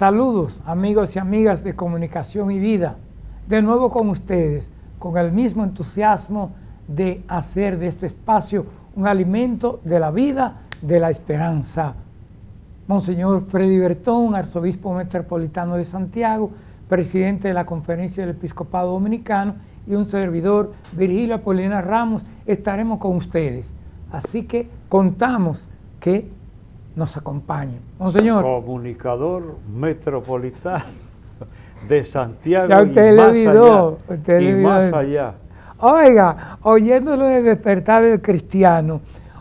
Saludos amigos y amigas de Comunicación y Vida, de nuevo con ustedes, con el mismo entusiasmo de hacer de este espacio un alimento de la vida, de la esperanza. Monseñor Freddy Bertón, arzobispo metropolitano de Santiago, presidente de la Conferencia del Episcopado Dominicano, y un servidor, Virgilio Apolinar Ramos, estaremos con ustedes. Así que contamos que nos acompañen. Monseñor. Comunicador metropolitano de Santiago ya usted y le más olvidó, allá. Usted Y le olvidó más eso. allá. Oiga, oyéndolo de Despertar del Cristiano,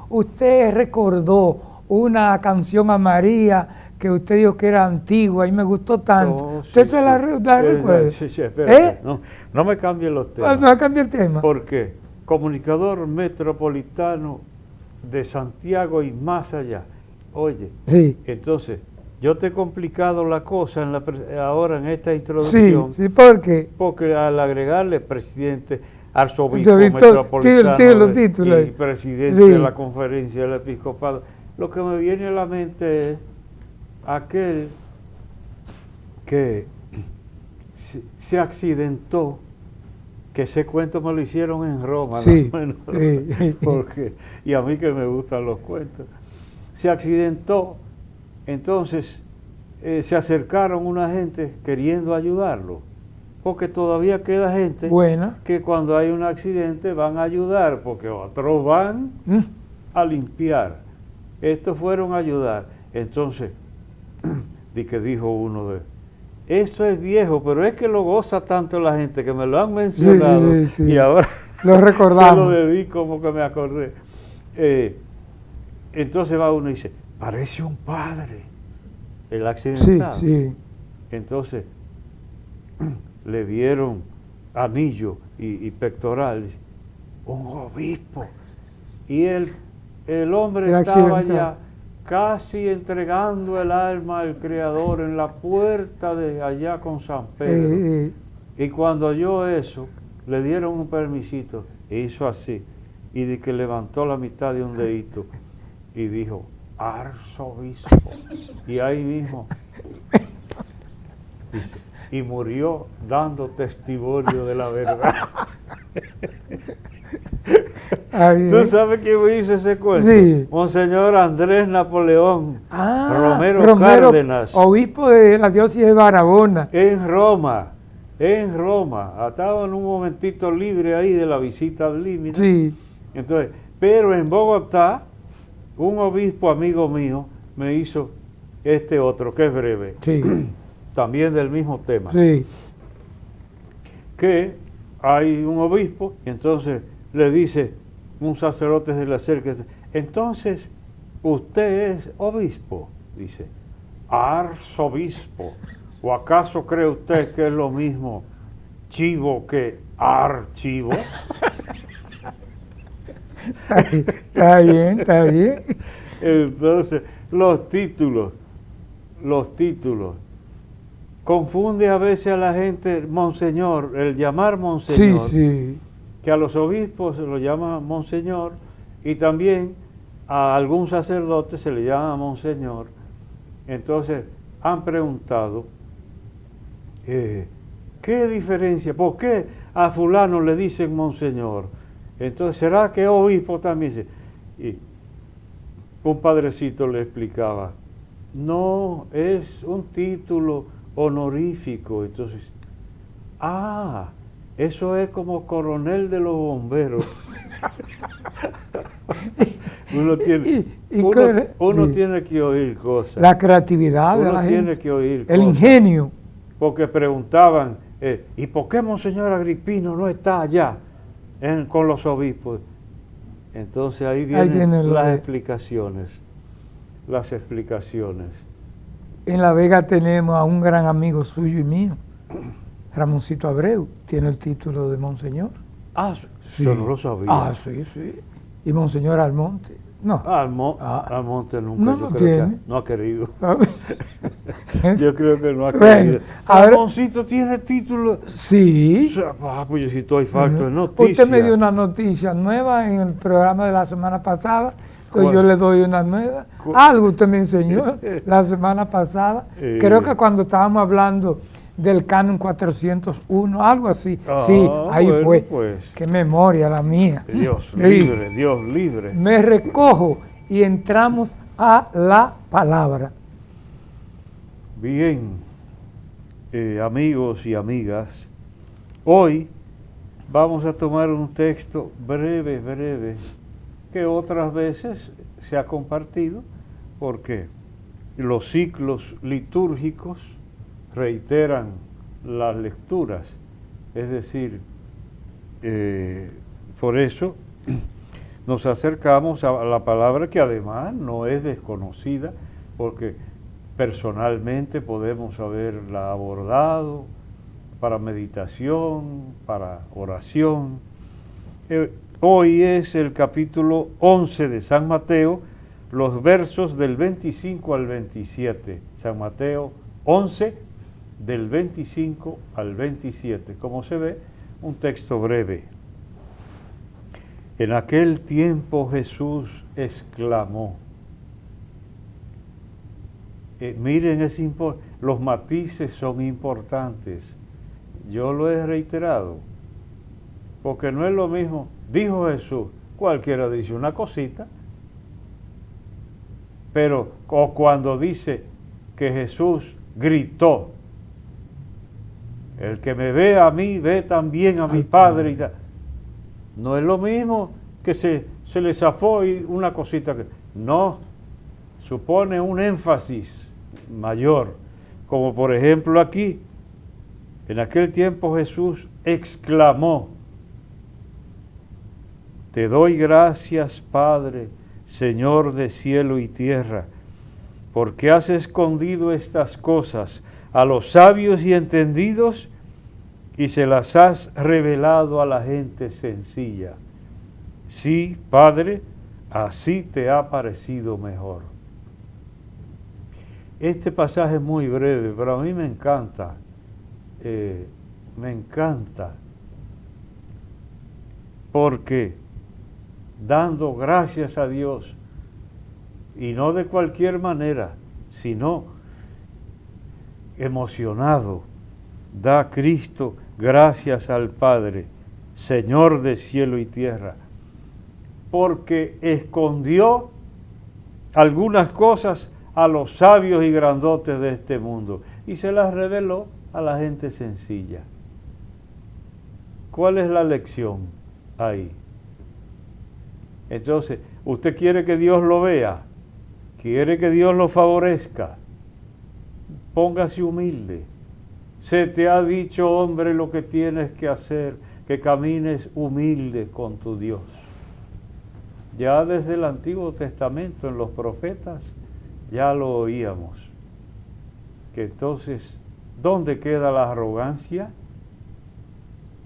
usted recordó una canción a María que usted dijo que era antigua y me gustó tanto. No, ¿Usted sí, se la recuerda? Sí, espérate. ¿Eh? No me cambie los temas. No cambia el tema. Porque comunicador metropolitano de Santiago y más allá. Oye, Sí. entonces, yo te he complicado la cosa ahora en esta introducción. Sí, ¿por qué? Porque al agregarle presidente, arzobispo Víctor, metropolitano tiene los títulos. y presidente Sí. de la Conferencia del Episcopado, lo que me viene a la mente es aquel que se accidentó, que ese cuento me lo hicieron en Roma, Sí, más o menos, sí. porque, y a mí que me gustan los cuentos, se accidentó, entonces se acercaron una gente queriendo ayudarlo, porque todavía queda gente Buena. que cuando hay un accidente van a ayudar, porque otros van a limpiar. Estos fueron a ayudar. Entonces, dijo uno de eso es viejo, pero es que lo goza tanto la gente que me lo han mencionado Sí. y ahora Lo recordamos. se lo debí como que me acordé. Entonces va uno y dice, parece un padre el accidentado. Sí. Entonces le vieron anillo y pectoral, dice, un obispo. Y el hombre estaba ya casi entregando el alma al Creador en la puerta de allá con San Pedro. Y cuando oyó eso, le dieron un permisito, e hizo así, y de que levantó la mitad de un dedito, y dijo, arzobispo. Y ahí mismo, dice, y murió dando testimonio de la verdad. ¿Tú sabes quién me hizo ese cuento? Sí. Monseñor Andrés Napoleón Romero Cárdenas. Obispo de la diócesis de Barahona. En Roma. Estaba en un momentito libre ahí de la visita al límite. Sí. Entonces, pero en Bogotá, un obispo amigo mío me hizo este otro, que es breve. Sí. También del mismo tema. Sí. Que hay un obispo y entonces le dice un sacerdote, se le acerca, entonces usted es obispo, dice, arzobispo, o acaso cree usted que es lo mismo chivo que archivo. Está bien. Entonces los títulos confunde a veces a la gente monseñor, el llamar monseñor. Sí. Que a los obispos se lo llama monseñor y también a algún sacerdote se le llama monseñor. Entonces han preguntado, ¿qué diferencia? ¿Por qué a fulano le dicen monseñor? Entonces, ¿será que obispo también? Y un padrecito le explicaba, no, es un título honorífico. Entonces, eso es como coronel de los bomberos. Uno tiene que oír cosas. La creatividad de la Uno gente. tiene que oír el cosas. ingenio. Porque preguntaban, ¿y por qué Monseñor Agripino no está allá con los obispos? Entonces ahí vienen las explicaciones. En La Vega tenemos a un gran amigo suyo y mío, Ramoncito Abreu, tiene el título de monseñor. Sí. Yo no lo sabía. Sí. Y Monseñor Almonte. No. Almonte nunca, no yo lo creo tiene. que no ha querido. Yo creo que no ha Bueno, querido. Ramoncito tiene título. Sí. Pues yo sí estoy falto de noticias. Usted me dio una noticia nueva en el programa de la semana pasada, Entonces yo le doy una nueva. Algo usted me enseñó la semana pasada. Creo que cuando estábamos hablando del canon 401, algo así. Sí, ahí bueno, fue. Pues, qué memoria la mía. Dios libre, Dios libre. Me recojo y entramos a la palabra. Bien, amigos y amigas, hoy vamos a tomar un texto breve, que otras veces se ha compartido, porque los ciclos litúrgicos reiteran las lecturas, es decir, por eso nos acercamos a la palabra que además no es desconocida, porque personalmente podemos haberla abordado para meditación, para oración. Hoy es el capítulo 11 de San Mateo, los versos del 25 al 27. San Mateo 11, del 25 al 27. Como se ve, un texto breve. En aquel tiempo Jesús exclamó. Miren, los matices son importantes. Yo lo he reiterado, porque no es lo mismo. Dijo Jesús, cualquiera dice una cosita, pero cuando dice que Jesús gritó, el que me ve a mí, ve también a mi Padre. No es lo mismo que se le zafó y una cosita que... No, supone un énfasis mayor, como por ejemplo aquí, en aquel tiempo Jesús exclamó, te doy gracias, Padre, Señor de cielo y tierra, porque has escondido estas cosas a los sabios y entendidos y se las has revelado a la gente sencilla. Sí, Padre, así te ha parecido mejor. Este pasaje es muy breve, pero a mí me encanta. Porque dando gracias a Dios, y no de cualquier manera, sino emocionado, da Cristo gracias al Padre, Señor de cielo y tierra, porque escondió algunas cosas a los sabios y grandotes de este mundo y se las reveló a la gente sencilla. ¿Cuál es la lección ahí? Entonces, ¿usted quiere que Dios lo vea? ¿Quiere que Dios lo favorezca? Póngase humilde. Se te ha dicho, hombre, lo que tienes que hacer, que camines humilde con tu Dios. Ya desde el Antiguo Testamento, en los profetas, ya lo oíamos. Que entonces, ¿dónde queda la arrogancia?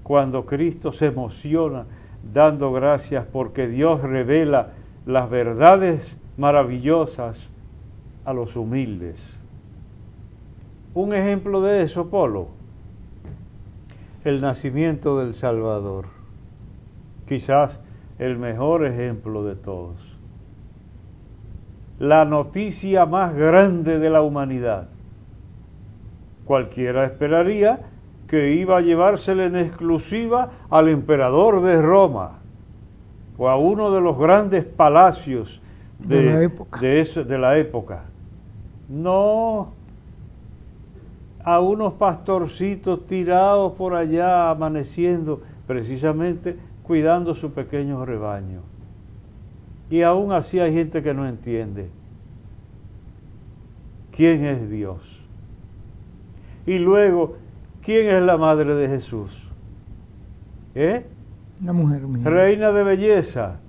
Cuando Cristo se emociona dando gracias porque Dios revela las verdades maravillosas a los humildes. Un ejemplo de eso, Polo, el nacimiento del Salvador. Quizás el mejor ejemplo de todos. La noticia más grande de la humanidad. Cualquiera esperaría que iba a llevársela en exclusiva al emperador de Roma o a uno de los grandes palacios de la época. No, a unos pastorcitos tirados por allá amaneciendo, precisamente cuidando su pequeño rebaño. Y aún así hay gente que no entiende quién es Dios. Y luego, ¿quién es la madre de Jesús? Una mujer humilde. Reina de belleza,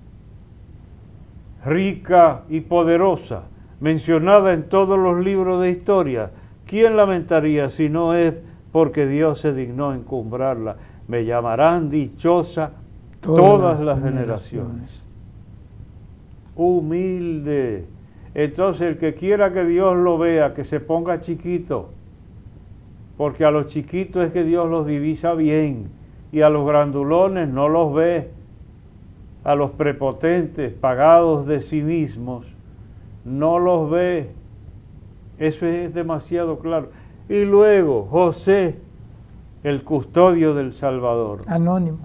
rica y poderosa, mencionada en todos los libros de historia. ¿Quién lamentaría si no es porque Dios se dignó encumbrarla? Me llamarán dichosa todas las generaciones. Humilde. Entonces el que quiera que Dios lo vea, que se ponga chiquito, porque a los chiquitos es que Dios los divisa bien y a los grandulones no los ve. a los prepotentes, pagados de sí mismos, no los ve. Eso es demasiado claro. Y luego, José, el custodio del Salvador. Anónimo.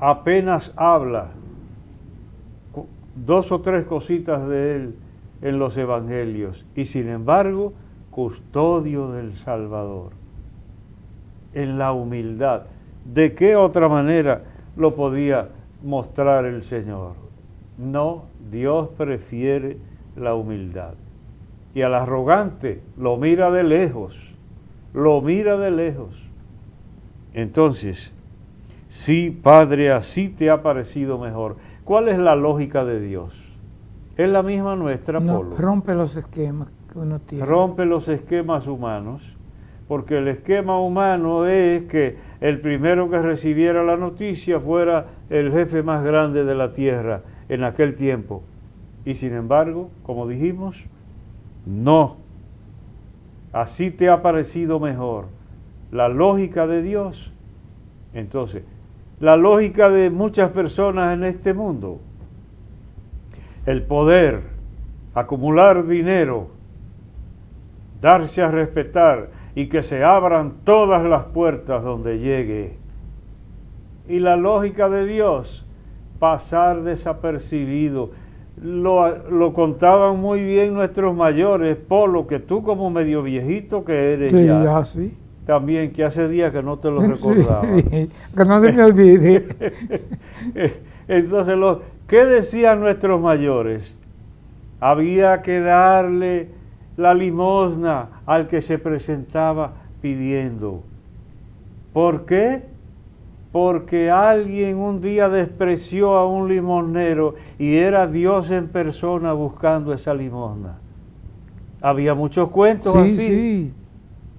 Apenas habla 2 o 3 cositas de él en los evangelios. Y sin embargo, custodio del Salvador. En la humildad. ¿De qué otra manera lo podía mostrar el Señor? No, Dios prefiere la humildad. Y al arrogante lo mira de lejos, lo mira de lejos. Entonces, sí, Padre, así te ha parecido mejor. ¿Cuál es la lógica de Dios? Es la misma nuestra, No, Polo. rompe los esquemas que uno tiene. Rompe los esquemas humanos, porque el esquema humano es que el primero que recibiera la noticia fuera el jefe más grande de la tierra en aquel tiempo. Y sin embargo, como dijimos, no. Así te ha parecido mejor. La lógica de Dios. Entonces, la lógica de muchas personas en este mundo. El poder, acumular dinero, darse a respetar y que se abran todas las puertas donde llegue. Y la lógica de Dios, pasar desapercibido. Lo contaban muy bien nuestros mayores, Polo, que tú como medio viejito que eres Sí, ya, ya sí. también que hace días que no te lo recordaba. Sí, que no se me olvide. Entonces, ¿qué decían nuestros mayores? Había que darle la limosna al que se presentaba pidiendo. ¿Por qué? Porque alguien un día despreció a un limosnero y era Dios en persona buscando esa limosna. Había muchos cuentos Sí, así. sí.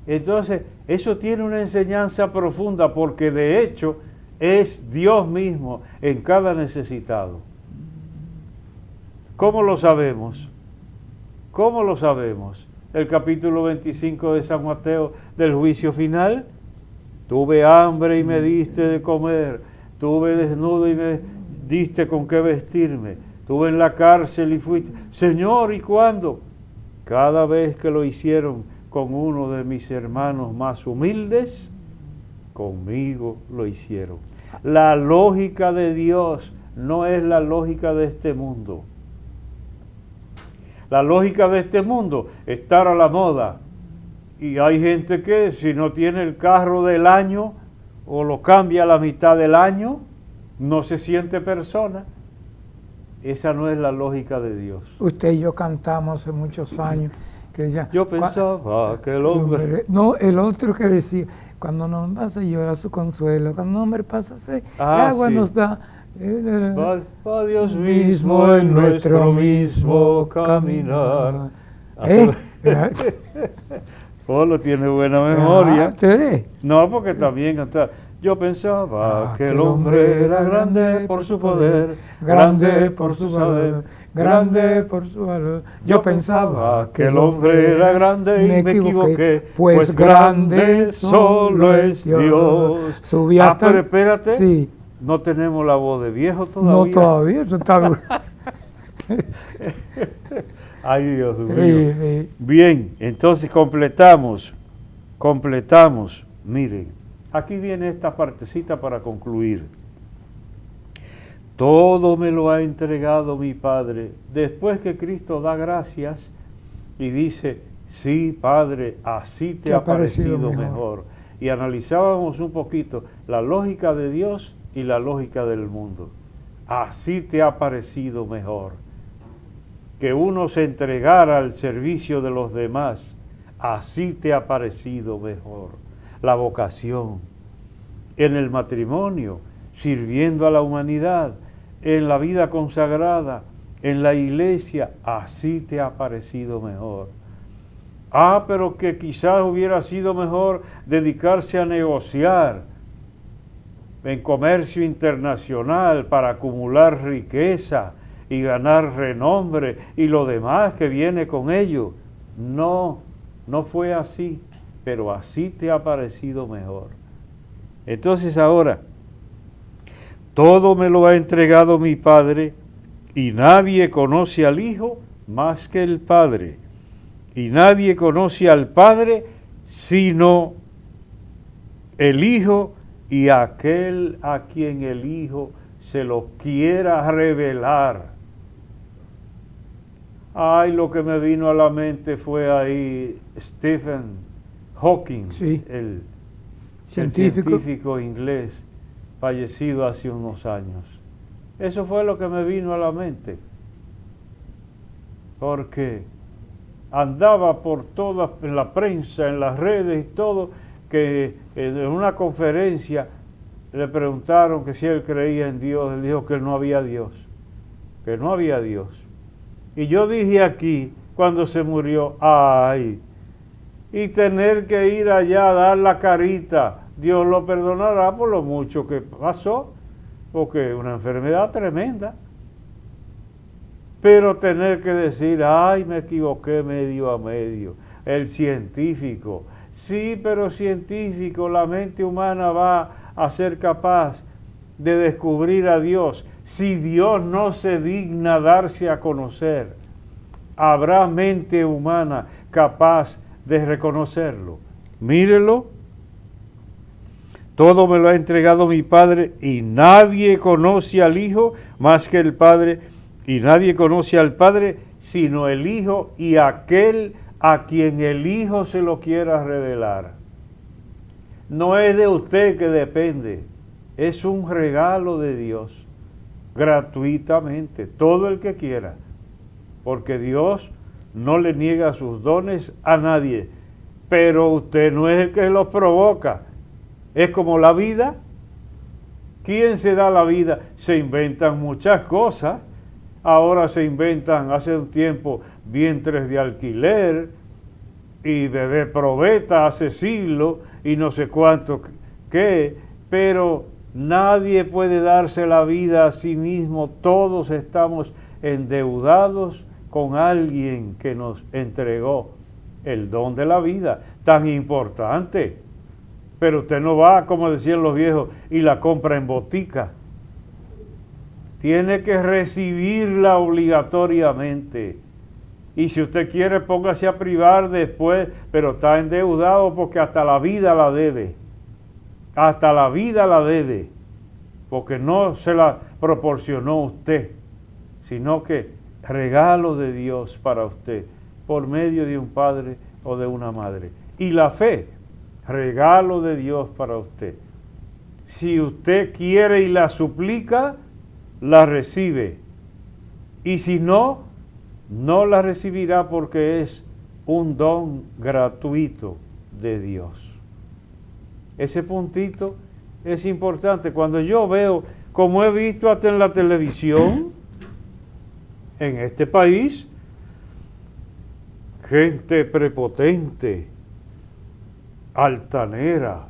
Entonces, eso tiene una enseñanza profunda porque de hecho es Dios mismo en cada necesitado. ¿Cómo lo sabemos? ¿Cómo lo sabemos? El capítulo 25 de San Mateo del juicio final. Tuve hambre y me diste de comer, tuve desnudo y me diste con qué vestirme, tuve en la cárcel y fuiste. Señor, ¿y cuándo? Cada vez que lo hicieron con uno de mis hermanos más humildes, conmigo lo hicieron. La lógica de Dios no es la lógica de este mundo. La lógica de este mundo, estar a la moda. Y hay gente que si no tiene el carro del año o lo cambia a la mitad del año, no se siente persona. Esa no es la lógica de Dios. Usted y yo cantamos hace muchos años. Que ya, Yo pensaba que el hombre... No, el otro que decía, cuando no pasa llora su consuelo, cuando un hombre pasa sed, Ah, agua sí. nos da. Va Dios mismo en nuestro mismo caminar. Polo tiene buena memoria. No, porque también canta. Yo pensaba que el hombre era grande por su poder, grande por su saber, grande por su valor. Yo pensaba que el hombre era grande y me equivoqué, pues grande solo es Dios. Pero espérate, sí. No tenemos la voz de viejo todavía. No, todavía, eso está... Ay, Dios mío. Sí, sí. Bien, entonces completamos. Miren, aquí viene esta partecita para concluir. Todo me lo ha entregado mi Padre. Después que Cristo da gracias y dice, sí, Padre, así te ha parecido mejor. Y analizábamos un poquito la lógica de Dios y la lógica del mundo. Así te ha parecido mejor. Que uno se entregara al servicio de los demás, así te ha parecido mejor. La vocación, en el matrimonio, sirviendo a la humanidad, en la vida consagrada, en la iglesia, así te ha parecido mejor. Pero que quizás hubiera sido mejor dedicarse a negociar en comercio internacional para acumular riqueza y ganar renombre y lo demás que viene con ello. No fue así, pero así te ha parecido mejor. Entonces ahora, Todo me lo ha entregado mi Padre, y nadie conoce al Hijo más que el Padre. Y nadie conoce al Padre sino el Hijo y aquel a quien el Hijo se lo quiera revelar. Ay, lo que me vino a la mente fue ahí Stephen Hawking, sí, el científico inglés, fallecido hace unos años. Eso fue lo que me vino a la mente, porque andaba por toda, en la prensa, en las redes y todo, que en una conferencia le preguntaron que si él creía en Dios. Él dijo que no había Dios, que no había Dios. Y yo dije aquí, cuando se murió, ay, y tener que ir allá a dar la carita, Dios lo perdonará por lo mucho que pasó, porque es una enfermedad tremenda. Pero tener que decir, ay, me equivoqué medio a medio. El científico, sí, pero científico, la mente humana va a ser capaz de descubrir a Dios. Si Dios no se digna darse a conocer, habrá mente humana capaz de reconocerlo. Mírelo. Todo me lo ha entregado mi Padre, y nadie conoce al Hijo más que el Padre, y nadie conoce al Padre sino el Hijo y aquel a quien el Hijo se lo quiera revelar. No es de usted que depende, es un regalo de Dios, gratuitamente, todo el que quiera, porque Dios no le niega sus dones a nadie, pero usted no es el que los provoca. Es como la vida. ¿Quién se da la vida? Se inventan muchas cosas. Ahora se inventan, hace un tiempo, vientres de alquiler y bebé probeta hace siglos y no sé cuánto qué, pero nadie puede darse la vida a sí mismo. Todos estamos endeudados con alguien que nos entregó el don de la vida, tan importante. Pero usted no va, como decían los viejos, y la compra en botica. Tiene que recibirla obligatoriamente. Y si usted quiere, póngase a privar después, pero está endeudado porque hasta la vida la debe. Hasta la vida la debe. Porque no se la proporcionó usted, sino que regalo de Dios para usted, por medio de un padre o de una madre. Y la fe, regalo de Dios para usted. Si usted quiere y la suplica, la recibe. Y si no, no la recibirá, porque es un don gratuito de Dios. Ese puntito es importante. Cuando yo veo, como he visto hasta en la televisión, en este país, gente prepotente, altanera,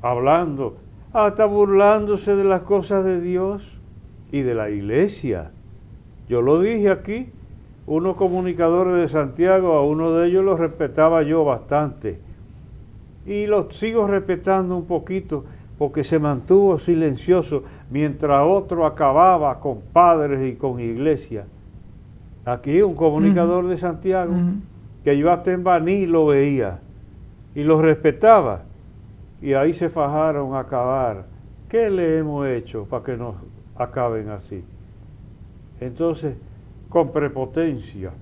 hablando, hasta burlándose de las cosas de Dios y de la iglesia. Yo lo dije aquí, unos comunicadores de Santiago, a uno de ellos lo respetaba yo bastante, y lo sigo respetando un poquito, porque se mantuvo silencioso mientras otro acababa con padres y con iglesia. Aquí un comunicador de Santiago, que yo hasta en Baní lo veía, y los respetaba, y ahí se fajaron a acabar. ¿Qué le hemos hecho para que nos acaben así? Entonces, con prepotencia,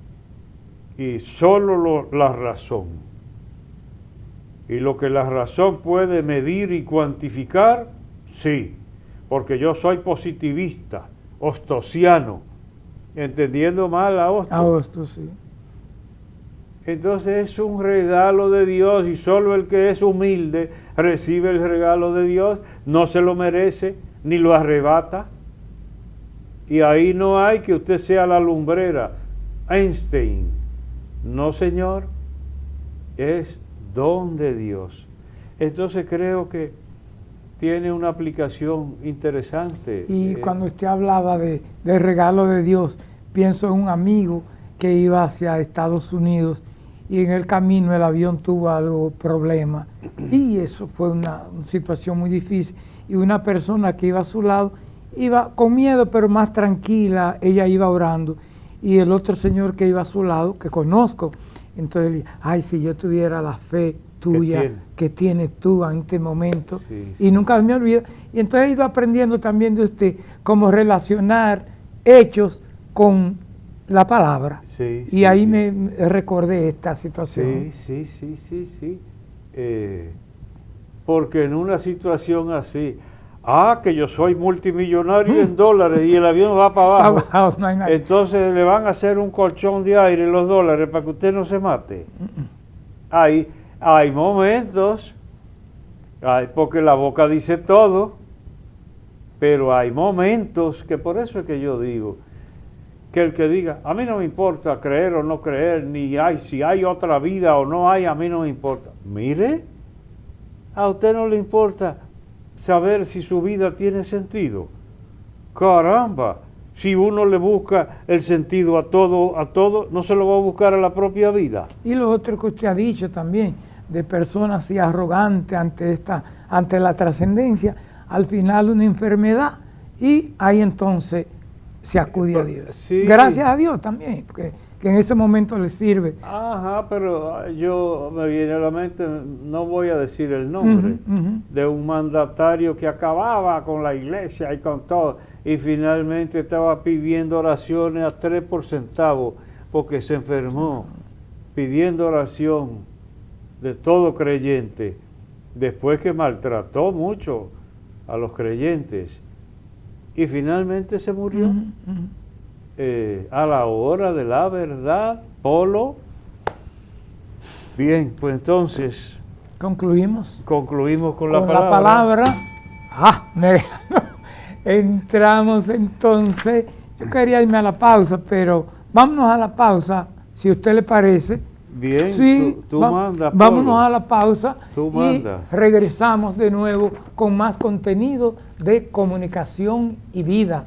y solo la razón, y lo que la razón puede medir y cuantificar, sí, porque yo soy positivista, ostosiano, entendiendo mal a Hostos. A Hostos, sí. Entonces es un regalo de Dios, y solo el que es humilde recibe el regalo de Dios, no se lo merece ni lo arrebata. Y ahí no hay que usted sea la lumbrera, Einstein. No, señor, es don de Dios. Entonces creo que tiene una aplicación interesante. Y cuando usted hablaba del regalo de Dios, pienso en un amigo que iba hacia Estados Unidos y en el camino el avión tuvo algo problema y eso fue una situación muy difícil, y una persona que iba a su lado iba con miedo pero más tranquila, ella iba orando, y el otro señor que iba a su lado, que conozco, entonces le dije, ay, si yo tuviera la fe tuya que tienes tú en este momento, sí, y nunca me olvido, y entonces he ido aprendiendo también de usted cómo relacionar hechos con la palabra, sí, y sí, ahí sí. me recordé esta situación. Sí. Porque en una situación así, que yo soy multimillonario en dólares y el avión va para abajo, Abajo no hay nada. entonces le van a hacer un colchón de aire los dólares para que usted no se mate. Hay momentos, porque la boca dice todo, pero hay momentos que por eso es que yo digo, que el que diga, a mí no me importa creer o no creer, ni si hay otra vida o no hay, a mí no me importa. Mire, a usted no le importa saber si su vida tiene sentido. Caramba, si uno le busca el sentido a todo, no se lo va a buscar a la propia vida. Y lo otro que usted ha dicho también, de personas así arrogantes ante la trascendencia, al final una enfermedad, y ahí entonces se acude a Dios. Sí. Gracias a Dios también, que en ese momento le sirve. Ajá, pero yo me viene a la mente, no voy a decir el nombre, de un mandatario que acababa con la iglesia y con todo, y finalmente estaba pidiendo oraciones a 3 por centavo, porque se enfermó, pidiendo oración de todo creyente, después que maltrató mucho a los creyentes, y finalmente se murió. A la hora de la verdad, Polo. Bien, pues entonces Concluimos con la palabra. Entramos entonces. Yo quería irme a la pausa, pero vámonos a la pausa, si a usted le parece. Bien, sí, tú mandas, vámonos Polo. a la pausa Tú y mandas. regresamos de nuevo con más contenido de comunicación y vida.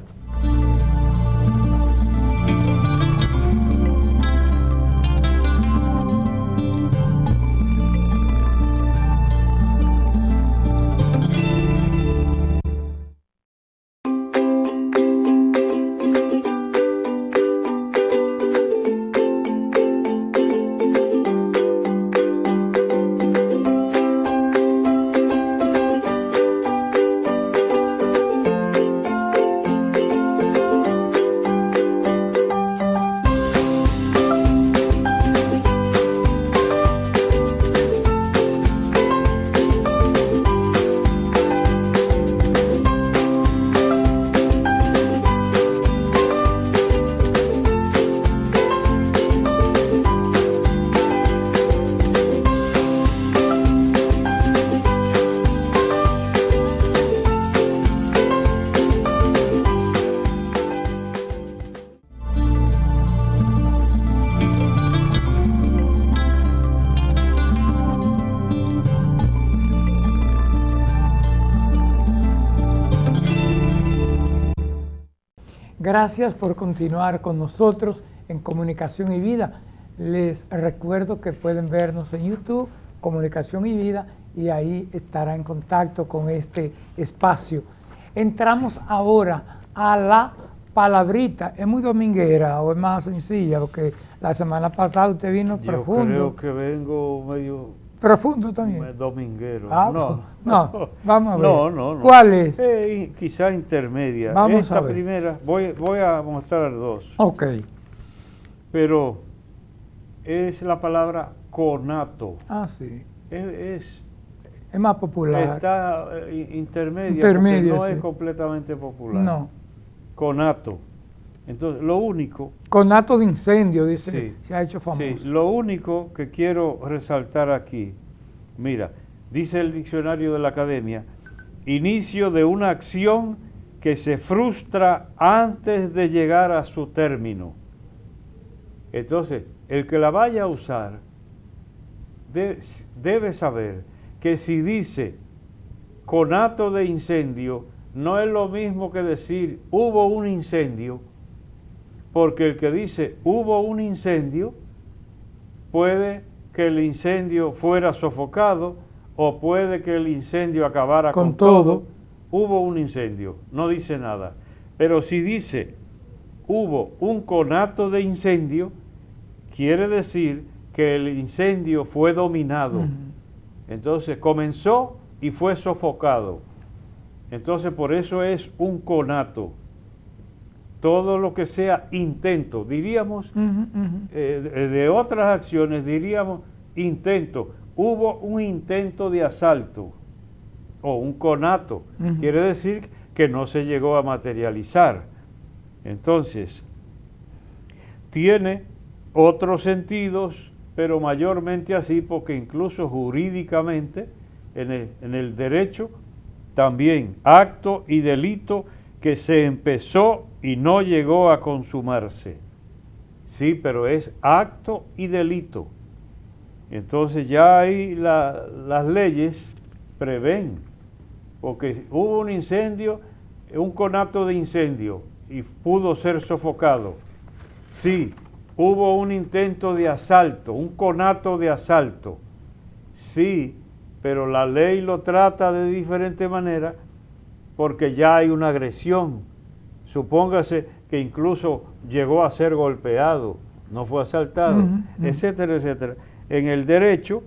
Gracias por continuar con nosotros en Comunicación y Vida. Les recuerdo que pueden vernos en YouTube, Comunicación y Vida, y ahí estará en contacto con este espacio. Entramos ahora a la palabrita. ¿Es muy dominguera o es más sencilla? Porque la semana pasada usted vino profundo. Yo creo que vengo medio... Profundo también. Dominguero. No, vamos a ver. No. ¿Cuál es? Quizá intermedia. Vamos Esta a ver. Primera, voy a mostrar dos. Ok. Pero es la palabra conato. Sí. Es más popular. Está intermedia, Intermedia, porque no sí. es completamente popular. No. Conato. Entonces, lo único... Conato de incendio, dice, sí, se ha hecho famoso. Sí, lo único que quiero resaltar aquí, mira, dice el diccionario de la Academia, inicio de una acción que se frustra antes de llegar a su término. Entonces, el que la vaya a usar debe saber que si dice conato de incendio, no es lo mismo que decir hubo un incendio, porque el que dice hubo un incendio puede que el incendio fuera sofocado o puede que el incendio acabara con todo. Hubo un incendio, no dice nada. Pero si dice hubo un conato de incendio, quiere decir que el incendio fue dominado. Entonces comenzó y fue sofocado. Entonces por eso es un conato. Todo lo que sea intento, diríamos, de otras acciones diríamos intento. Hubo un intento de asalto o un conato. Quiere decir que no se llegó a materializar. Entonces, tiene otros sentidos, pero mayormente así, porque incluso jurídicamente, en el derecho, también acto y delito que se empezó y no llegó a consumarse. Sí, pero es acto y delito. Entonces ya ahí las leyes prevén, porque hubo un incendio, un conato de incendio, y pudo ser sofocado. Sí, hubo un intento de asalto, un conato de asalto. Sí, pero la ley lo trata de diferente manera porque ya hay una agresión. Supóngase que incluso llegó a ser golpeado, no fue asaltado, etcétera, etcétera. En el derecho,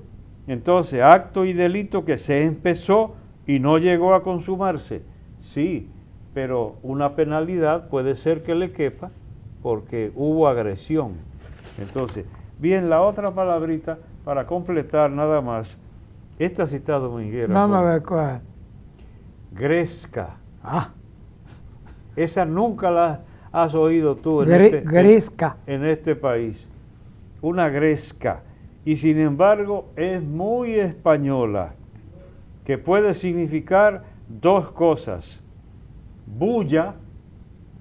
entonces, acto y delito que se empezó y no llegó a consumarse. Sí, pero una penalidad puede ser que le quepa porque hubo agresión. Entonces, bien, la otra palabrita para completar nada más, esta sí está dominguera. Vamos a ver cuál. Gresca. Ah. Esa nunca la has oído tú Gresca. En este país. Una gresca. Y sin embargo es muy española, que puede significar dos cosas: bulla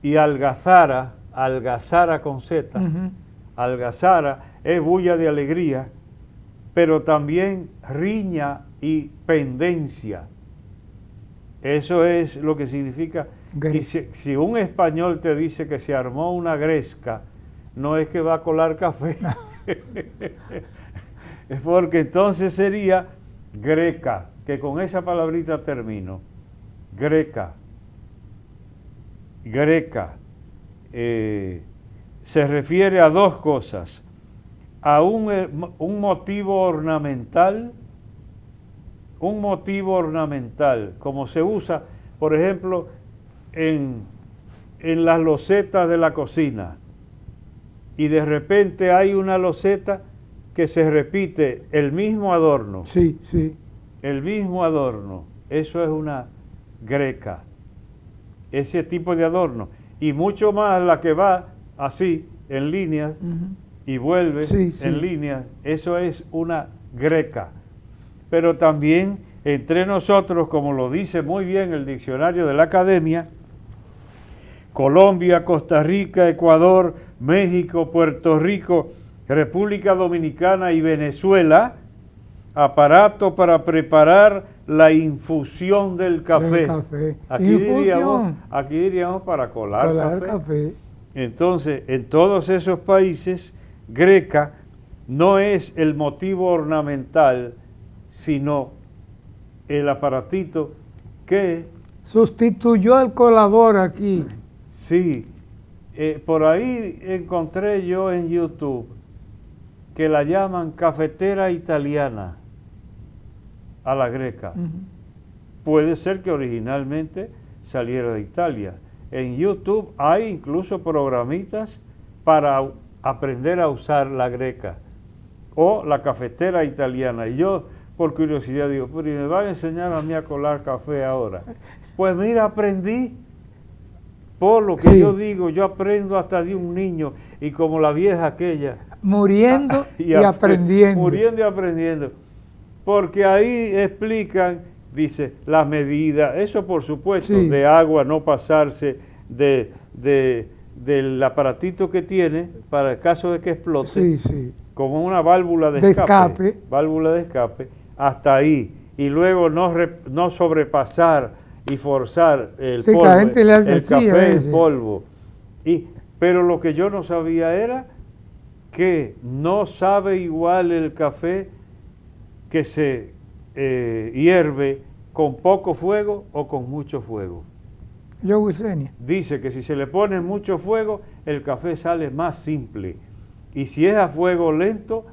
y algazara, algazara con Z. Algazara es bulla de alegría, pero también riña y pendencia. Eso es lo que significa. Y si un español te dice que se armó una gresca, no es que va a colar café. Es porque entonces sería greca, que con esa palabrita termino. Greca. Greca. Se refiere a dos cosas: a un motivo ornamental, como se usa, por ejemplo, en las losetas de la cocina, y de repente hay una loseta que se repite el mismo adorno. Sí, sí. El mismo adorno. Eso es una greca. Ese tipo de adorno. Y mucho más la que va así, en líneas, y vuelve en líneas. Eso es una greca. Pero también entre nosotros, como lo dice muy bien el diccionario de la Academia, Colombia, Costa Rica, Ecuador, México, Puerto Rico, República Dominicana y Venezuela, aparato para preparar la infusión del café. Aquí diríamos para colar café. Entonces, en todos esos países, greca no es el motivo ornamental, sino el aparatito que sustituyó al colador aquí. Sí, por ahí encontré yo en YouTube que la llaman cafetera italiana a la greca. Puede ser que originalmente saliera de Italia. En YouTube hay incluso programitas para aprender a usar la greca o la cafetera italiana. Y yo, por curiosidad, digo, pero ¿y me van a enseñar a mí a colar café ahora? Pues mira, aprendí. Por lo que yo digo, yo aprendo hasta de un niño, y como la vieja aquella. Muriendo y aprendiendo. Muriendo y aprendiendo. Porque ahí explican, dice, las medidas, eso por supuesto, de agua, no pasarse del aparatito que tiene para el caso de que explote, como una válvula de escape. Válvula de escape, hasta ahí. Y luego no sobrepasar y forzar el polvo, el café en polvo. Pero lo que yo no sabía era que no sabe igual el café que se hierve con poco fuego o con mucho fuego. Yo, Wisenia. Dice que si se le pone mucho fuego, el café sale más simple. Y si es a fuego lento,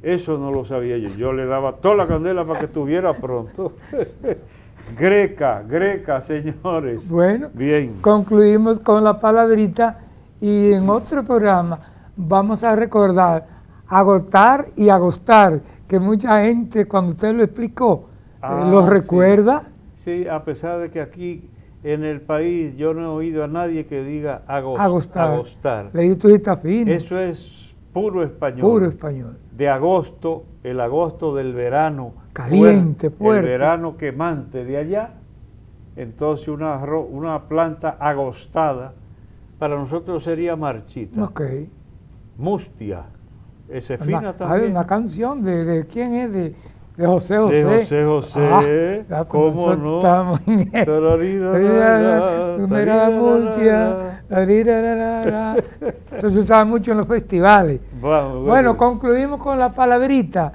eso no lo sabía yo. Yo le daba toda la candela para que estuviera pronto. Greca, señores. Bueno, bien. Concluimos con la palabrita y en otro programa vamos a recordar agotar y agostar, que mucha gente cuando usted lo explicó lo recuerda. Sí, a pesar de que aquí en el país yo no he oído a nadie que diga agostar. Leí tu cita fina. Eso es puro español. Puro español. De agosto, el agosto del verano. Caliente, fuerte. El verano quemante de allá. Entonces una planta agostada para nosotros sería marchita. Ok. Mustia. Ese fina también. Hay una canción de ¿quién es? De José José. De José José. ¿Cómo no? Estamos en eso se usaba mucho en los festivales. Bueno, concluimos con la palabrita.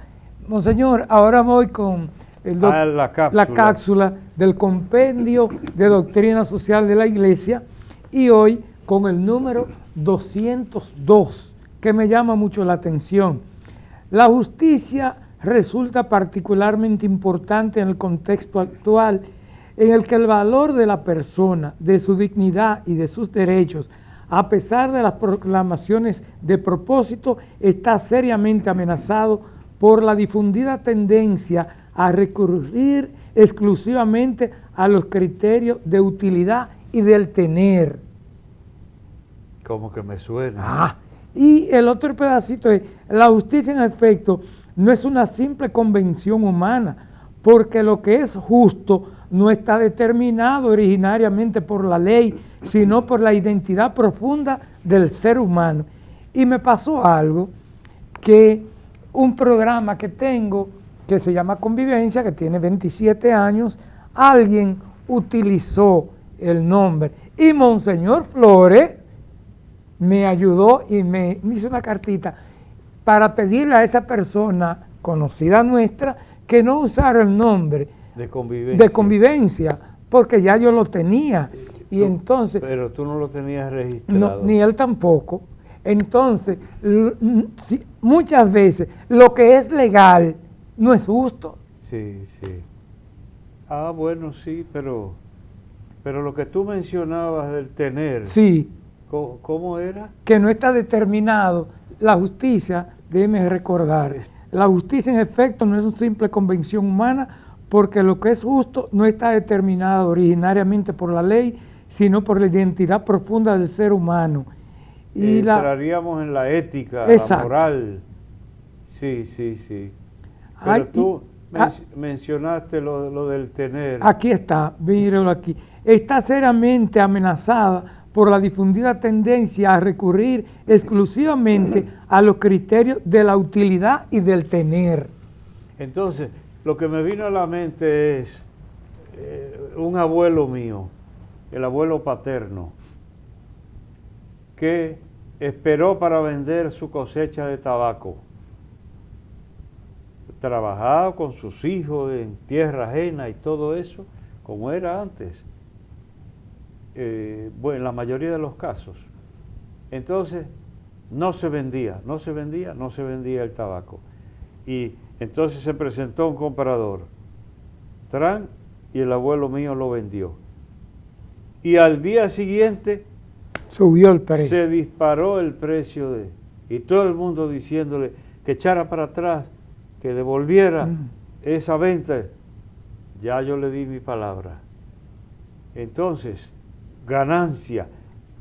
Monseñor, ahora voy con la cápsula del Compendio de Doctrina Social de la Iglesia y hoy con el número 202, que me llama mucho la atención. La justicia resulta particularmente importante en el contexto actual, en el que el valor de la persona, de su dignidad y de sus derechos, a pesar de las proclamaciones de propósito, está seriamente amenazado por la difundida tendencia a recurrir exclusivamente a los criterios de utilidad y del tener. Como que me suena. Y el otro pedacito es, la justicia en efecto no es una simple convención humana, porque lo que es justo no está determinado originariamente por la ley, sino por la identidad profunda del ser humano. Y me pasó algo, que un programa que tengo, que se llama Convivencia, que tiene 27 años, alguien utilizó el nombre. Y Monseñor Flores me ayudó y me hizo una cartita para pedirle a esa persona conocida nuestra que no usara el nombre de convivencia, porque ya yo lo tenía. Y entonces, pero tú no lo tenías registrado. No, ni él tampoco. Entonces, muchas veces lo que es legal no es justo. Sí. Bueno, sí, pero lo que tú mencionabas del tener. Sí. ¿Cómo era? Que no está determinado. La justicia, déjeme recordar, la justicia en efecto no es una simple convención humana, porque lo que es justo no está determinado originariamente por la ley, sino por la identidad profunda del ser humano. Y entraríamos en la ética, la moral. Sí. Pero tú mencionaste lo del tener. Aquí está, míralo aquí. Está seriamente amenazada por la difundida tendencia a recurrir exclusivamente a los criterios de la utilidad y del tener. Entonces, lo que me vino a la mente es un abuelo mío, el abuelo paterno, que esperó para vender su cosecha de tabaco. Trabajaba con sus hijos en tierra ajena y todo eso, como era antes. Bueno, en la mayoría de los casos. Entonces, no se vendía el tabaco. Y entonces se presentó un comprador, y el abuelo mío lo vendió. Y al día siguiente subió el precio. Se disparó el precio y todo el mundo diciéndole que echara para atrás, que devolviera esa venta. Ya yo le di mi palabra. Entonces, ganancia.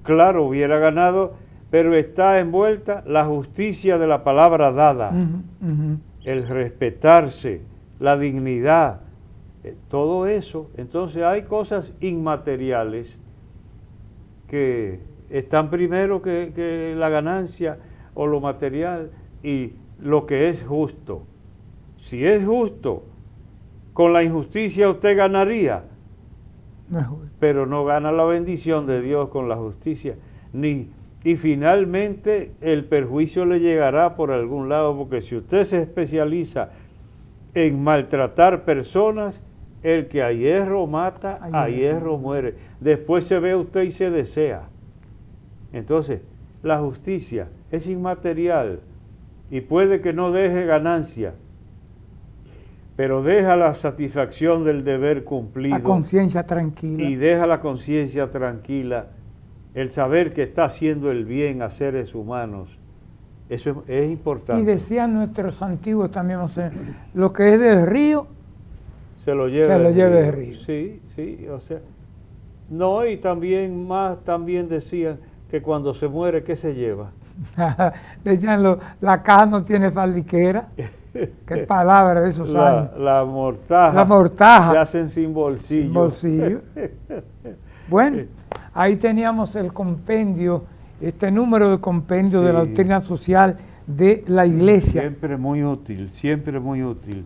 Claro, hubiera ganado, pero está envuelta la justicia de la palabra dada, el respetarse, la dignidad, todo eso. Entonces hay cosas inmateriales que están primero que la ganancia o lo material y lo que es justo. Si es justo, con la injusticia usted ganaría. No es justo. Pero no gana la bendición de Dios con la justicia, ni y finalmente el perjuicio le llegará por algún lado, porque si usted se especializa en maltratar personas, el que a hierro mata, a hierro muere. Después se ve usted y se desea. Entonces, la justicia es inmaterial y puede que no deje ganancia, pero deja la satisfacción del deber cumplido. La conciencia tranquila. Y deja la conciencia tranquila, el saber que está haciendo el bien a seres humanos. Eso es importante. Y decían nuestros antiguos también, o sea, lo que es del río, se lo lleve el río. Sí, sí, o sea. No, y también decían que cuando se muere, ¿qué se lleva? Decían, la caja no tiene faldiquera. Qué palabra de esos años. La mortaja. La mortaja. Se hacen sin bolsillo. Sin bolsillo. Bueno, ahí teníamos el compendio, este número de compendio de la doctrina social de la Iglesia. Siempre muy útil, siempre muy útil.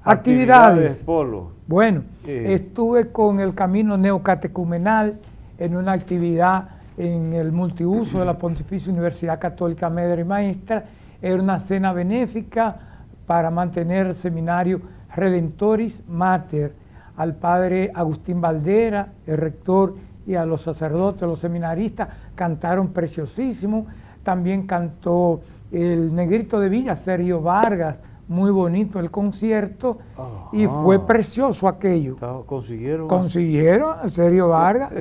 Actividades. Polo. Bueno, estuve con el camino neocatecumenal en una actividad en el multiuso de la Pontificia Universidad Católica Madre y Maestra. Era una cena benéfica para mantener el seminario Redentoris Mater. Al padre Agustín Valdera, el rector, y a los sacerdotes, los seminaristas, cantaron preciosísimo. También cantó el Negrito de Villa, Sergio Vargas, muy bonito el concierto. Ajá. Y fue precioso aquello. Consiguieron a Sergio Vargas,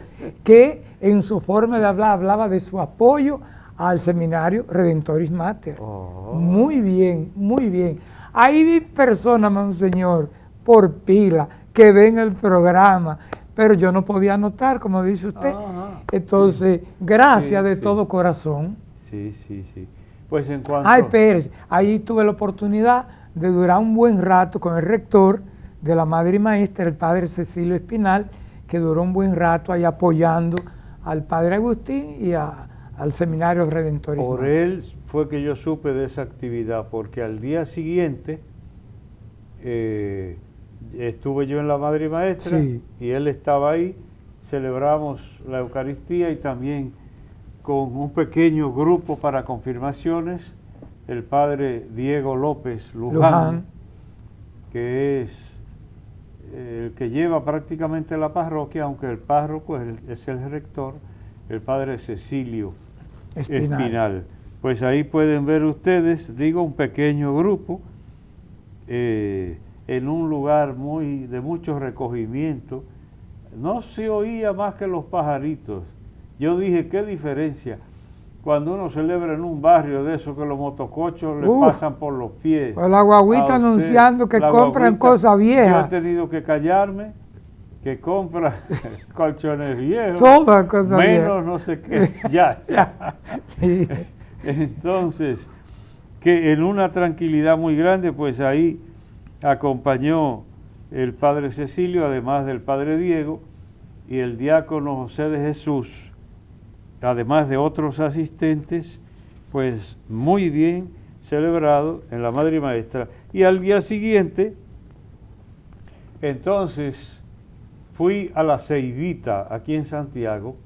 que en su forma de hablar hablaba de su apoyo al seminario Redentoris Mater. Muy bien, muy bien. Ahí vi personas, monseñor, por pila, que ven el programa, pero yo no podía anotar, como dice usted. Ajá. Entonces, gracias de todo corazón. Sí, sí, sí. Pues en cuanto... Ay, Pérez, ahí tuve la oportunidad de durar un buen rato con el rector de la Madre y Maestra, el padre Cecilio Espinal, que duró un buen rato ahí apoyando al padre Agustín y al seminario Redentoris. Por él fue que yo supe de esa actividad, porque al día siguiente estuve yo en la Madre y Maestra, sí, y él estaba ahí, celebramos la Eucaristía y también con un pequeño grupo para confirmaciones, el padre Diego López Luján, que es el que lleva prácticamente la parroquia, aunque el párroco es el rector, el padre Cecilio Espinal. Pues ahí pueden ver ustedes, digo, un pequeño grupo, en un lugar de mucho recogimiento. No se oía más que los pajaritos. Yo dije, qué diferencia cuando uno celebra en un barrio de esos que los motocochos le pasan por los pies. O la guaguita anunciando que compran cosas viejas. Yo he tenido que callarme, que compra colchones viejos, todas cosas menos viejas. No sé qué, ya. Sí. Entonces, que en una tranquilidad muy grande, pues ahí acompañó el padre Cecilio, además del padre Diego, y el diácono José de Jesús, además de otros asistentes, pues muy bien celebrado en la Madre y Maestra. Y al día siguiente, entonces, fui a la Ceibita, aquí en Santiago,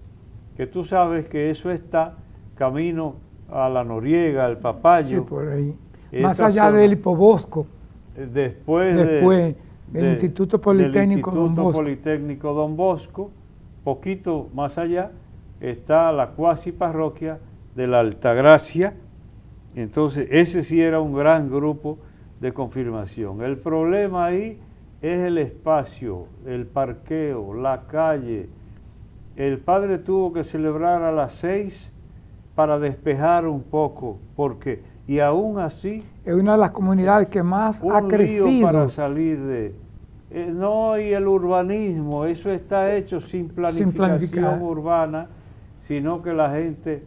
que tú sabes que eso está camino a la Noriega, al Papayo. Sí, por ahí. Más allá del Hipobosco. Después del Instituto Politécnico Don Bosco, poquito más allá, está la cuasi parroquia de la Altagracia. Entonces ese sí era un gran grupo de confirmación. El problema ahí es el espacio, el parqueo, la calle. El padre tuvo que celebrar a las 6 para despejar un poco, porque, y aún así... Es una de las comunidades que más ha crecido. Para salir de... no, y el urbanismo, eso está hecho sin planificación urbana, sino que la gente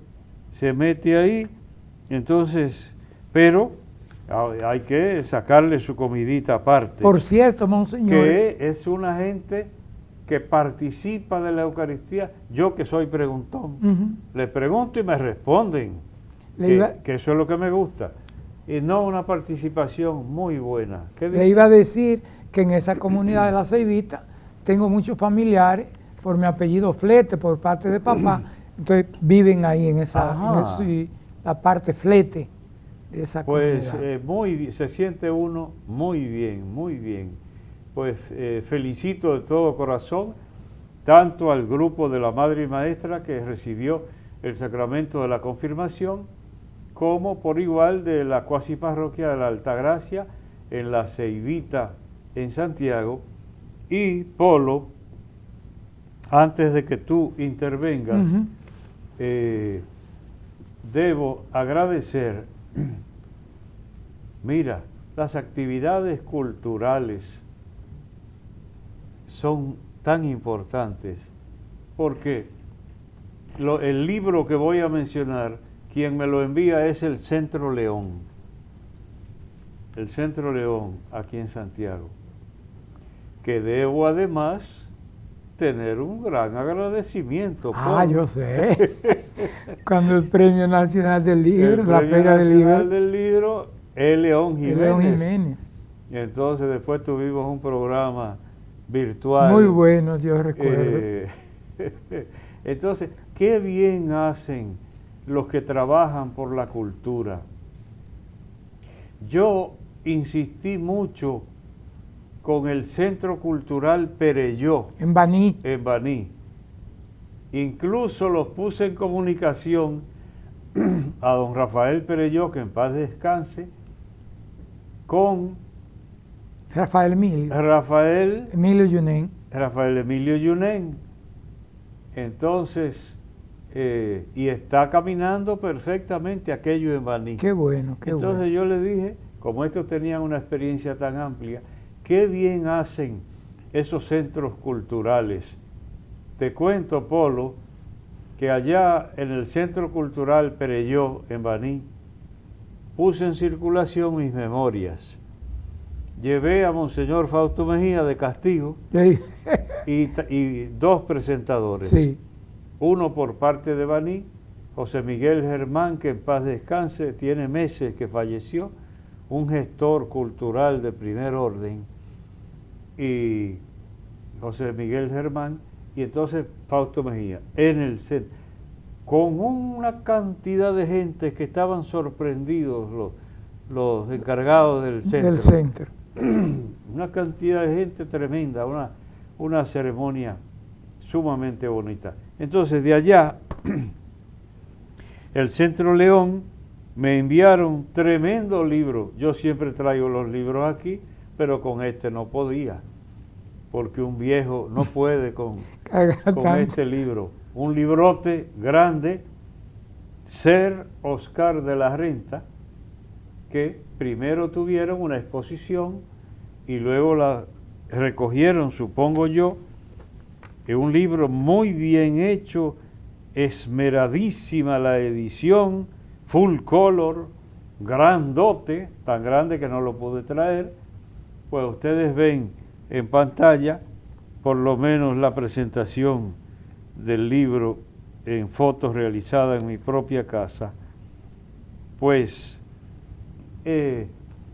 se mete ahí, entonces, pero hay que sacarle su comidita aparte. Por cierto, monseñor, que es una gente que participa de la Eucaristía. Yo que soy preguntón, le pregunto y me responden, que eso es lo que me gusta, y no una participación muy buena. Le iba a decir que en esa comunidad de la Ceibita tengo muchos familiares por mi apellido Flete, por parte de papá, Entonces viven ahí en la parte flete de esa comunidad. Pues se siente uno muy bien, muy bien. Pues felicito de todo corazón tanto al grupo de la Madre y Maestra que recibió el sacramento de la confirmación, como por igual de la cuasi parroquia de la Altagracia en la Ceibita en Santiago. Y Polo, antes de que tú intervengas, debo agradecer, mira, las actividades culturales son tan importantes, porque el libro que voy a mencionar, quien me lo envía es el Centro León, aquí en Santiago, que debo además tener un gran agradecimiento. Yo sé. Cuando el Premio Nacional del Libro, la Feria del Libro, León Jiménez. Y entonces después tuvimos un programa virtual. Muy bueno, yo recuerdo. Entonces, qué bien hacen los que trabajan por la cultura. Yo insistí mucho con el Centro Cultural Perelló. En Baní. Incluso los puse en comunicación a don Rafael Perelló, que en paz descanse, con Rafael Emilio Yunén. Entonces, y está caminando perfectamente aquello en Baní. Qué bueno, Entonces yo le dije, como estos tenían una experiencia tan amplia, qué bien hacen esos centros culturales. Te cuento, Polo, que allá en el Centro Cultural Perelló, en Baní, puse en circulación mis memorias. Llevé a Monseñor Fausto Mejía de castigo y dos presentadores. Uno por parte de Baní, José Miguel Germán, que en paz descanse, tiene meses que falleció, un gestor cultural de primer orden, y José Miguel Germán, y entonces Fausto Mejía, en el centro, con una cantidad de gente que estaban sorprendidos los encargados del centro. Una cantidad de gente tremenda, una ceremonia sumamente bonita. Entonces de allá, el Centro León, me enviaron tremendo libro. Yo siempre traigo los libros aquí, pero con este no podía, porque un viejo no puede con este libro. Un librote grande, Ser Oscar de la Renta, que primero tuvieron una exposición y luego la recogieron, supongo yo, en un libro muy bien hecho, esmeradísima la edición, full color, grandote, tan grande que no lo pude traer. Pues ustedes ven en pantalla por lo menos la presentación del libro en fotos realizadas en mi propia casa. Pues,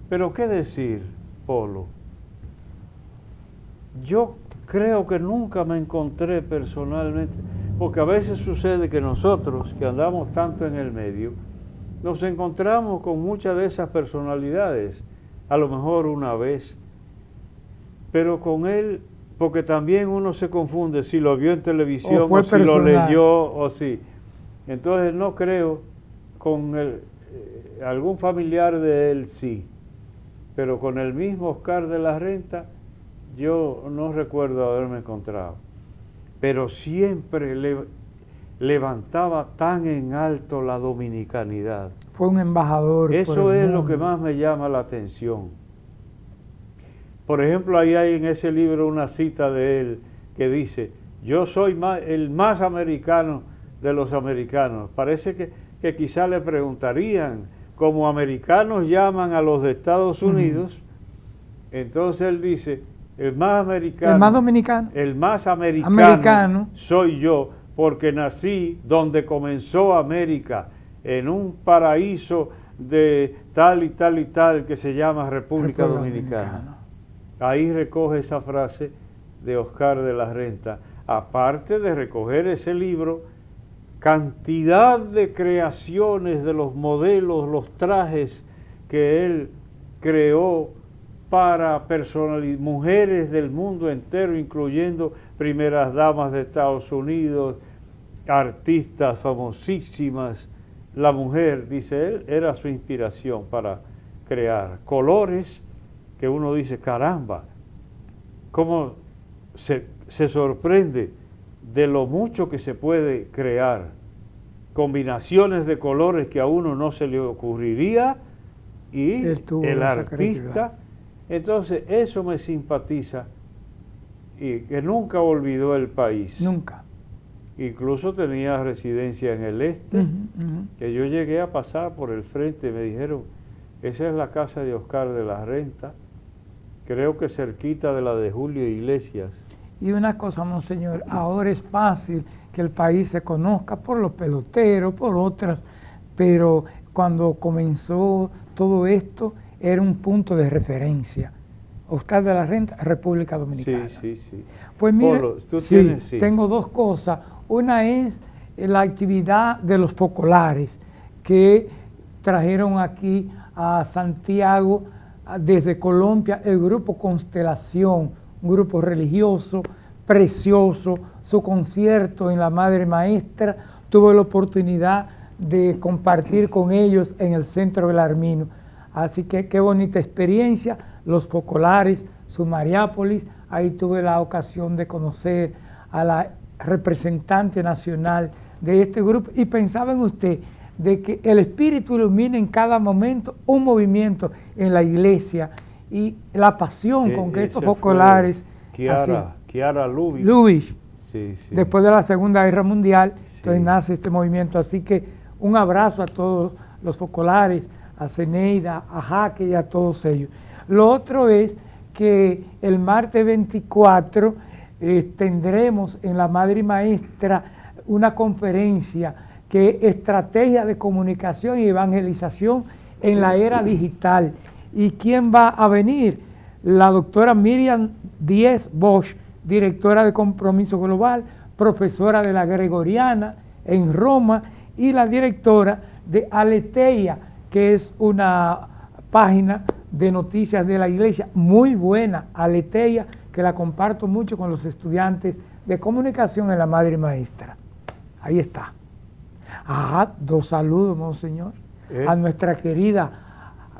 pero qué decir, Polo, yo creo que nunca me encontré personalmente, porque a veces sucede que nosotros, que andamos tanto en el medio, nos encontramos con muchas de esas personalidades, a lo mejor una vez, pero con él, porque también uno se confunde si lo vio en televisión o si lo leyó o si. Entonces no creo, con algún familiar de él sí, pero con el mismo Oscar de la Renta yo no recuerdo haberme encontrado. Pero siempre levantaba tan en alto la dominicanidad. Fue un embajador. Eso es lo que más me llama la atención. Por ejemplo, ahí hay en ese libro una cita de él que dice: yo soy el más americano de los americanos. Parece que quizá le preguntarían, como americanos llaman a los de Estados Unidos, entonces él dice: el más americano, el más dominicano, el más americano soy yo, porque nací donde comenzó América, en un paraíso de tal y tal y tal que se llama República Dominicana. Ahí recoge esa frase de Oscar de la Renta, aparte de recoger ese libro cantidad de creaciones de los modelos, los trajes que él creó para mujeres del mundo entero, incluyendo primeras damas de Estados Unidos, artistas famosísimas. La mujer, dice él, era su inspiración para crear colores que uno dice, caramba, cómo se sorprende de lo mucho que se puede crear, combinaciones de colores que a uno no se le ocurriría, y el artista. Entonces eso me simpatiza, y que nunca olvidó el país. Nunca. Incluso tenía residencia en el este, que yo llegué a pasar por el frente, me dijeron, esa es la casa de Oscar de la Renta, creo que cerquita de la de Julio Iglesias. Y una cosa, monseñor, ahora es fácil que el país se conozca por los peloteros, por otras, pero cuando comenzó todo esto era un punto de referencia. Oscar de la Renta, República Dominicana. Sí. Pues mire, Polo, ¿tú tienes? Tengo dos cosas. Una es la actividad de los focolares que trajeron aquí a Santiago desde Colombia el grupo Constelación, un grupo religioso, precioso. Su concierto en la Madre Maestra, tuve la oportunidad de compartir con ellos en el Centro Belarmino. Así que qué bonita experiencia, los focolares, su Mariápolis, ahí tuve la ocasión de conocer a la representante nacional de este grupo y pensaba en usted de que el Espíritu ilumina en cada momento un movimiento en la iglesia y la pasión con que estos focolares... Kiara Lubich. Sí. Después de la Segunda Guerra Mundial, entonces nace este movimiento. Así que un abrazo a todos los focolares, a Zeneida, a Jaque y a todos ellos. Lo otro es que el martes 24 tendremos en la Madre Maestra una conferencia que es Estrategia de Comunicación y Evangelización en la Era Digital. ¿Y quién va a venir? La doctora Miriam Díez Bosch, directora de Compromiso Global, profesora de la Gregoriana en Roma y la directora de Aleteia, que es una página de noticias de la iglesia muy buena, Aleteia, que la comparto mucho con los estudiantes de comunicación en la Madre Maestra. Ahí está. Dos saludos, monseñor, a nuestra querida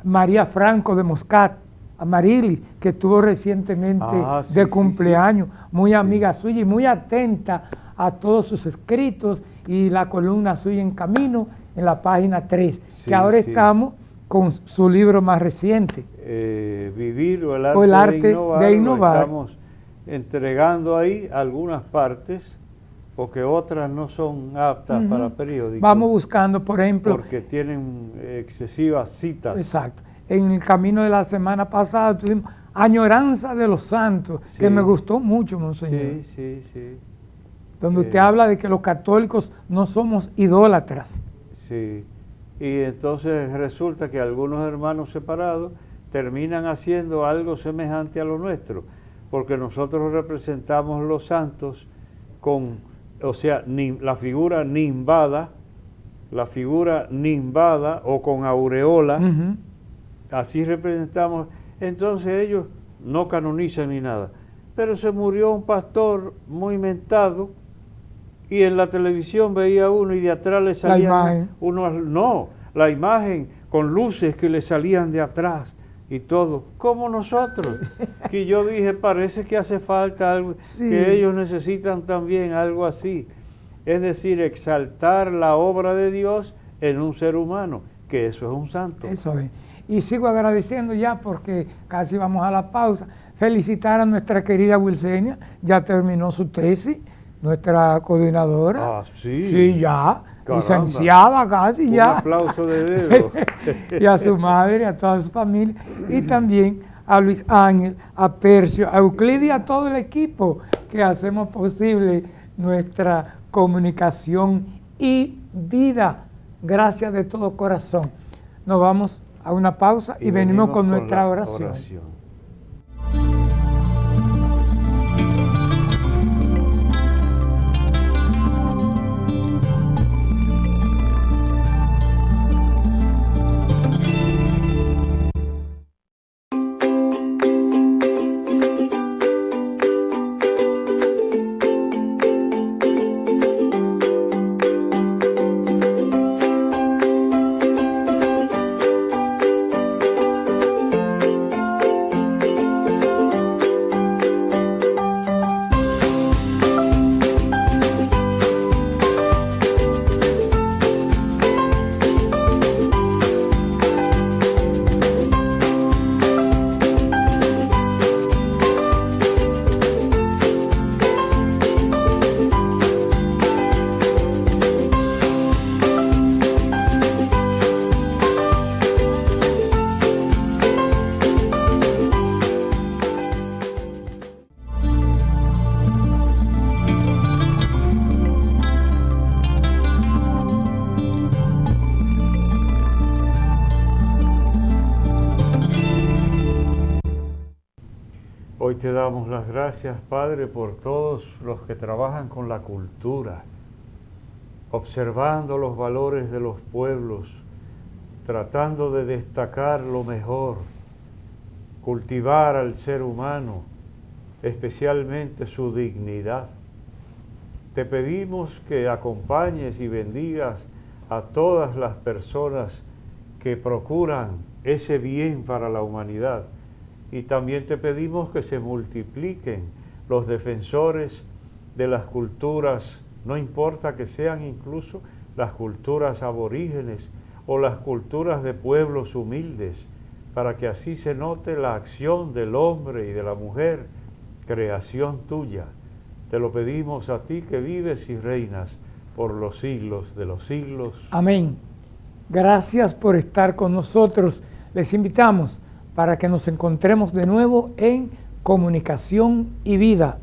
María Franco de Moscat, a Marili, que estuvo recientemente de cumpleaños, muy amiga suya y muy atenta a todos sus escritos y la columna suya En Camino en la página 3, que ahora estamos con su libro más reciente. Vivir o el arte de innovar. Estamos entregando ahí algunas partes, porque otras no son aptas para periódicos. Vamos buscando, por ejemplo... Porque tienen excesivas citas. Exacto. En El Camino de la semana pasada tuvimos Añoranza de los Santos, que me gustó mucho, monseñor. Sí. Donde usted habla de que los católicos no somos idólatras. Sí. Y entonces resulta que algunos hermanos separados terminan haciendo algo semejante a lo nuestro, porque nosotros representamos los santos con, o sea, la figura nimbada o con aureola, así representamos. Entonces ellos no canonizan ni nada, pero se murió un pastor muy mentado y en la televisión veía uno y de atrás le salían la imagen con luces que le salían de atrás y todo, como nosotros, que yo dije, parece que hace falta algo, que ellos necesitan también algo así, es decir, exaltar la obra de Dios en un ser humano, que eso es un santo. Eso es. Y sigo agradeciendo ya porque casi vamos a la pausa. Felicitar a nuestra querida Wilsenia, ya terminó su tesis, nuestra coordinadora. Sí, ya. Caramba. Licenciada casi ya. Un aplauso de dedo. Y a su madre, a toda su familia. Y también a Luis Ángel, a Percio, a Euclides y a todo el equipo que hacemos posible nuestra comunicación y vida. Gracias de todo corazón. Nos vamos a una pausa y venimos con nuestra oración. damos las gracias, Padre, por todos los que trabajan con la cultura, observando los valores de los pueblos, tratando de destacar lo mejor, cultivar al ser humano, especialmente su dignidad. Te pedimos que acompañes y bendigas a todas las personas que procuran ese bien para la humanidad. Y también te pedimos que se multipliquen los defensores de las culturas, no importa que sean incluso las culturas aborígenes o las culturas de pueblos humildes, para que así se note la acción del hombre y de la mujer, creación tuya. Te lo pedimos a ti que vives y reinas por los siglos de los siglos. Amén. Gracias por estar con nosotros. Les invitamos para que nos encontremos de nuevo en Comunicación y Vida.